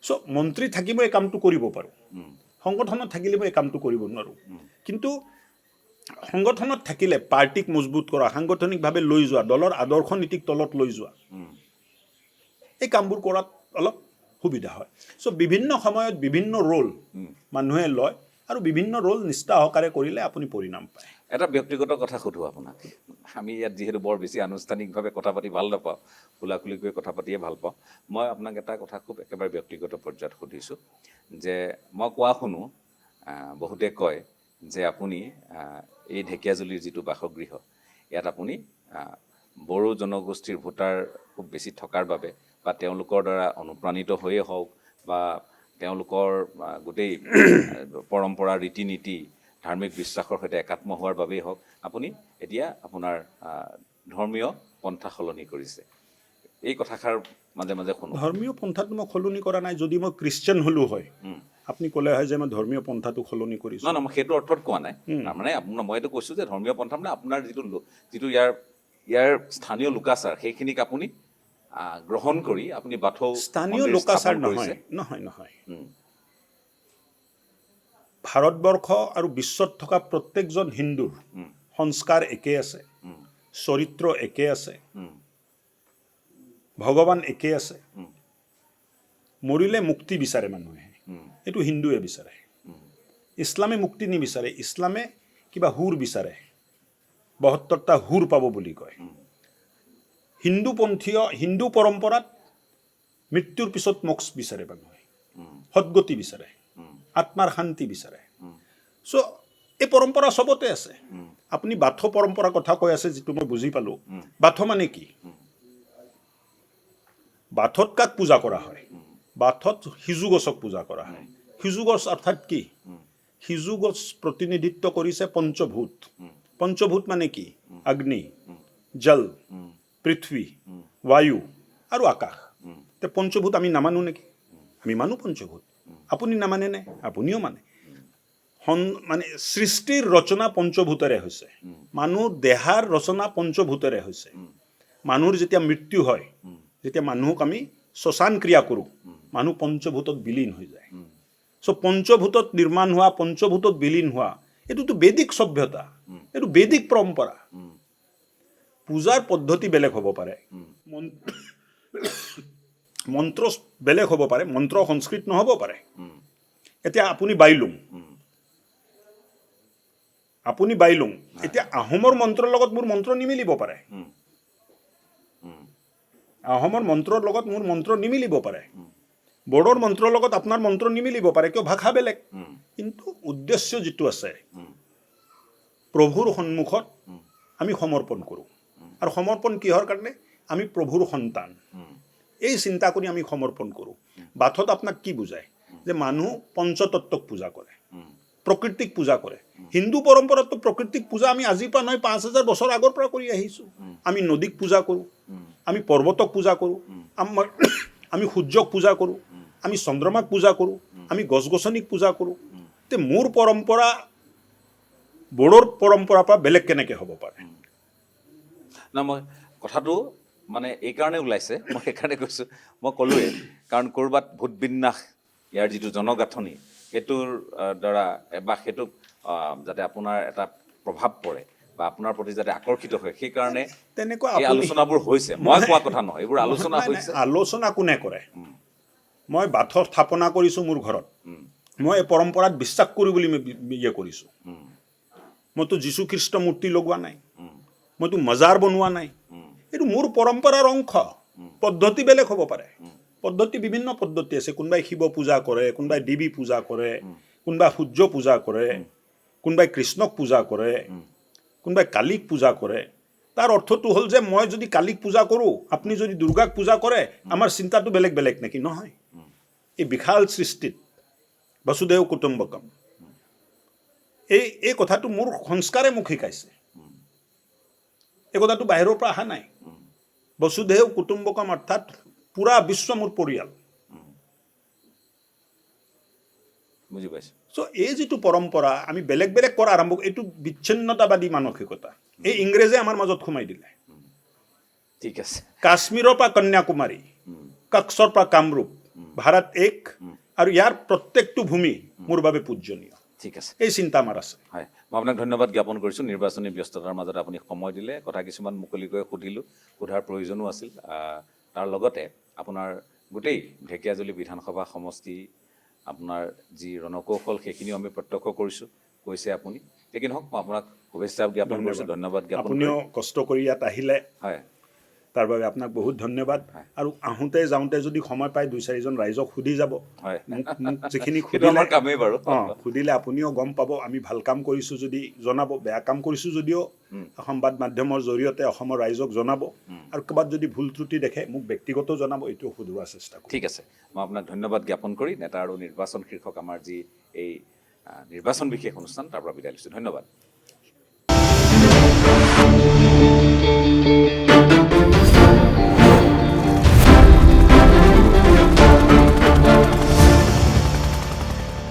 চ' মন্ত্ৰী থাকিব এই কামটো কৰিব পাৰোঁ সংগঠনত থাকিলে মই এই কামটো কৰিব নোৱাৰোঁ কিন্তু সংগঠনত থাকিলে পাৰ্টিক মজবুত কৰা সাংগঠনিকভাৱে লৈ যোৱা দলৰ আদৰ্শ নীতিক তলত লৈ যোৱা এই কামবোৰ কৰাত অলপ সুবিধা হয় চ' বিভিন্ন সময়ত বিভিন্ন ৰোল মানুহে লয় আৰু বিভিন্ন ৰোল নিষ্ঠা সহকাৰে কৰিলে আপুনি পৰিণাম পায় এটা ব্যক্তিগত কথা সুধো আপোনাক আমি ইয়াত যিহেতু বৰ বেছি আনুষ্ঠানিকভাৱে কথা পাতি ভাল নাপাওঁ খোলা খুলিকৈ কথা পাতিয়ে ভাল পাওঁ মই আপোনাক এটা কথা খুব একেবাৰে ব্যক্তিগত পৰ্যায়ত সুধিছোঁ যে মই কোৱা শুনো বহুতে কয় যে আপুনি এই ঢেকীয়াজুলিৰ যিটো বাসগৃহ ইয়াত আপুনি বড়ো জনগোষ্ঠীৰ ভোটাৰ খুব বেছি থকাৰ বাবে বা তেওঁলোকৰ দ্বাৰা অনুপ্ৰাণিত হৈয়ে হওক বা তেওঁলোকৰ গোটেই পৰম্পৰা ৰীতি নীতি ধাৰ্মিক বিশ্বাসৰ সৈতে একাত্ম হোৱাৰ বাবেই হওক আপুনি এতিয়া আপোনাৰ ধৰ্মীয় পন্থা সলনি কৰিছে এই কথাষাৰ মাজে মাজে শুনো ধৰ্মীয় পন্থাটো মই সলনি কৰা নাই যদি মই খ্ৰীষ্টিয়ান হ'লোঁ হয় আপুনি ক'লে হয় যে মই ধৰ্মীয় পন্থাটো সলনি কৰিছোঁ নহয় মই সেইটো অৰ্থত কোৱা নাই তাৰমানে আপোনাৰ মই এইটো কৈছোঁ যে ধৰ্মীয় পন্থা মানে আপোনাৰ যিটো ইয়াৰ স্থানীয় লোকাচাৰ সেইখিনিক আপুনি গ্ৰহণ কৰি আপুনি বাথৌ স্থানীয় লোকাচাৰ নহয় ভাৰতবৰ্ষ আৰু বিশ্বত থকা প্ৰত্যেকজন হিন্দুৰ সংস্কাৰ একে আছে চৰিত্ৰ একে আছে ভগৱান একে আছে মৰিলে মুক্তি বিচাৰে মানুহে এইটো হিন্দুৱে বিচাৰে ইছলামে মুক্তি নিবিচাৰে ইছলামে কিবা হুৰ বিচাৰে 72টা হুৰ পাব বুলি কয় হিন্দু পৰম্পৰাত মৃত্যুৰ পিছত মোক্ষ বিচাৰে মানুহে সদ্গতি বিচাৰে আত্মাৰ শান্তি বিচাৰে চ' এই পৰম্পৰা চবতে আছে আপুনি বাথৌ পৰম্পৰাৰ কথা কৈ আছে যিটো মই বুজি পালোঁ বাথৌ মানে কি বাথৌত কাক পূজা কৰা হয় বাথৌত সিজু গছক পূজা কৰা হয় সিজু গছ অৰ্থাৎ কি সিজু গছ প্ৰতিনিধিত্ব কৰিছে পঞ্চভূত মানে কি অগ্নি জল পৃথিৱী বায়ু আৰু আকাশ তে পঞ্চভূত আমি নামানো নেকি আমি মানো পঞ্চভূত আপুনি নামানে নে আপুনিও মানে মানে সৃষ্টিৰ ৰচনা পঞ্চভূতেৰে হৈছে মানুহ দেহাৰ ৰচনা পঞ্চভূতেৰে হৈছে মানুহৰ যেতিয়া মৃত্যু হয় যেতিয়া মানুহক আমি শ্মশান ক্ৰিয়া কৰোঁ মানুহ পঞ্চভূতত বিলীন হৈ যায় চ' পঞ্চভূতত নিৰ্মাণ হোৱা পঞ্চভূতত বিলীন হোৱা এইটোতো বেদিক সভ্যতা এইটো বেদিক পৰম্পৰা পূজাৰ পদ্ধতি বেলেগ হ'ব পাৰে মন্ত্ৰ বেলেগ হ'ব পাৰে মন্ত্ৰ সংস্কৃত নহ'ব পাৰে এতিয়া আপুনি বাইলুং এতিয়া আহোমৰ মন্ত্ৰৰ লগত মোৰ মন্ত্ৰ নিমিলিব পাৰে আহোমৰ মন্ত্ৰৰ লগত মোৰ মন্ত্ৰ নিমিলিব পাৰে বড়োৰ মন্ত্ৰৰ লগত আপোনাৰ মন্ত্ৰ নিমিলিব পাৰে কিয় ভাষা বেলেগ কিন্তু উদ্দেশ্য যিটো আছে প্ৰভুৰ সন্মুখত আমি সমৰ্পণ কৰোঁ আৰু সমৰ্পণ কিহৰ কাৰণে আমি প্ৰভুৰ সন্তান এই চিন্তা কৰি আমি সমৰ্পণ কৰোঁ বাথত আপোনাক কি বুজায় যে মানুহ পঞ্চতত্বক পূজা কৰে প্ৰকৃতিক পূজা কৰে হিন্দু পৰম্পৰাতো প্ৰকৃতিক পূজা আমি আজিৰ পৰা নহয় ৫,০০০ বছৰ আগৰ পৰা কৰি আহিছোঁ আমি নদীক পূজা কৰোঁ আমি পৰ্বতক পূজা কৰোঁ আমি সূৰ্যক পূজা কৰোঁ আমি চন্দ্ৰমাক পূজা কৰোঁ আমি গছ গছনিক পূজা কৰোঁ তে মোৰ পৰম্পৰা বড়োৰ পৰম্পৰাৰ পৰা বেলেগ কেনেকৈ হ'ব পাৰে না মই কথাটো মানে এইকাৰণে ওলাইছে মই সেইকাৰণে কৈছোঁ মই ক'লোৱে কাৰণ ক'ৰবাত ভূত বিন্যাস ইয়াৰ যিটো জনগাঁথনি সেইটোৰ দ্বাৰা বা সেইটোক যাতে আপোনাৰ এটা প্ৰভাৱ পৰে বা আপোনাৰ প্ৰতি যাতে আকৰ্ষিত হয় সেইকাৰণে তেনেকুৱা এই আলোচনাবোৰ হৈছে মই কোৱা কথা নহয় এইবোৰ আলোচনা হৈছে আলোচনা কোনে কৰে মই বাথৰ স্থাপনা কৰিছোঁ মোৰ ঘৰত মই এই পৰম্পৰাত বিশ্বাস কৰোঁ বুলি ইয়ে কৰিছোঁ মইতো যীশুখ্ৰীষ্ট মূৰ্তি লগোৱা নাই মইতো মজাৰ বনোৱা নাই এইটো মোৰ পৰম্পৰাৰ অংশ পদ্ধতি বেলেগ হ'ব পাৰে পদ্ধতি বিভিন্ন পদ্ধতি আছে কোনোবাই শিৱ পূজা কৰে কোনোবাই দেৱী পূজা কৰে কোনোবাই সূৰ্য পূজা কৰে কোনোবাই কৃষ্ণক পূজা কৰে কোনোবাই কালীক পূজা কৰে তাৰ অৰ্থটো হ'ল যে মই যদি কালীক পূজা কৰোঁ আপুনি যদি দুৰ্গাক পূজা কৰে আমাৰ চিন্তাটো বেলেগ বেলেগ নেকি নহয় এই বিশাল সৃষ্টিত বসুদেৱ কুটুম্বকম এই কথাটো মোৰ সংস্কাৰে মোক শিকাইছে এই কথাটো বাহিৰৰ পৰা অহা নাই বসুদেৱ কুটুম্বকম অৰ্থাৎ পুৰা বিশ্ব মোৰ পৰিয়াল বুজি পাইছোঁ চ' এই যিটো পৰম্পৰা আমি বেলেগ বেলেগ কৰা আৰম্ভ এইটো বিচ্ছিন্নতাবাদী মানসিকতা এই ইংৰেজে আমাৰ মাজত সোমাই দিলে ঠিক আছে কাশ্মীৰৰ পৰা কন্যাকুমাৰী কচ্ছৰ পৰা কামৰূপ ভাৰত এক আৰু ইয়াৰ প্ৰত্যেকটো ভূমি মোৰ বাবে পূজনীয় ঠিক আছে এই চিন্তা আমাৰ আছে হয় মই আপোনাক ধন্যবাদ জ্ঞাপন কৰিছোঁ নিৰ্বাচনী ব্যস্ততাৰ মাজত আপুনি সময় দিলে কথা কিছুমান মুকলিকৈ সুধিলোঁ সোধাৰ প্ৰয়োজনো আছিল তাৰ লগতে আপোনাৰ গোটেই ঢেকীয়াজুলি বিধানসভা সমষ্টি আপোনাৰ যি ৰণকৌশল সেইখিনিও আমি প্ৰত্যক্ষ কৰিছোঁ কৈছে আপুনি সেইখিনি হওক মই আপোনাক শুভেচ্ছা জ্ঞাপন কৰিছোঁ ধন্যবাদ জ্ঞাপন আপুনিও কষ্ট কৰি ইয়াত আহিলে হয় তাৰ বাবে আপোনাক বহুত ধন্যবাদ আৰু আহোঁতে যাওঁতে যদি সময় পায় ২-৪জন ৰাইজক সুধি যাব হয় মোক যিখিনি সেইটো আমাৰ কামেই বাৰু সুধিলে আপুনিও গম পাব আমি ভাল কাম কৰিছোঁ যদি জনাব বেয়া কাম কৰিছোঁ যদিও সংবাদ মাধ্যমৰ জৰিয়তে অসমৰ ৰাইজক জনাব আৰু ক'ৰবাত যদি ভুল ত্ৰুটি দেখে মোক ব্যক্তিগত জনাব এইটো শুধৰোৱাৰ চেষ্টা কৰিম ঠিক আছে মই আপোনাক ধন্যবাদ জ্ঞাপন কৰি নেতা আৰু নিৰ্বাচন শীৰ্ষক আমাৰ যি এই নিৰ্বাচন বিশেষ অনুষ্ঠান তাৰ পৰা বিদায় লৈছোঁ ধন্যবাদ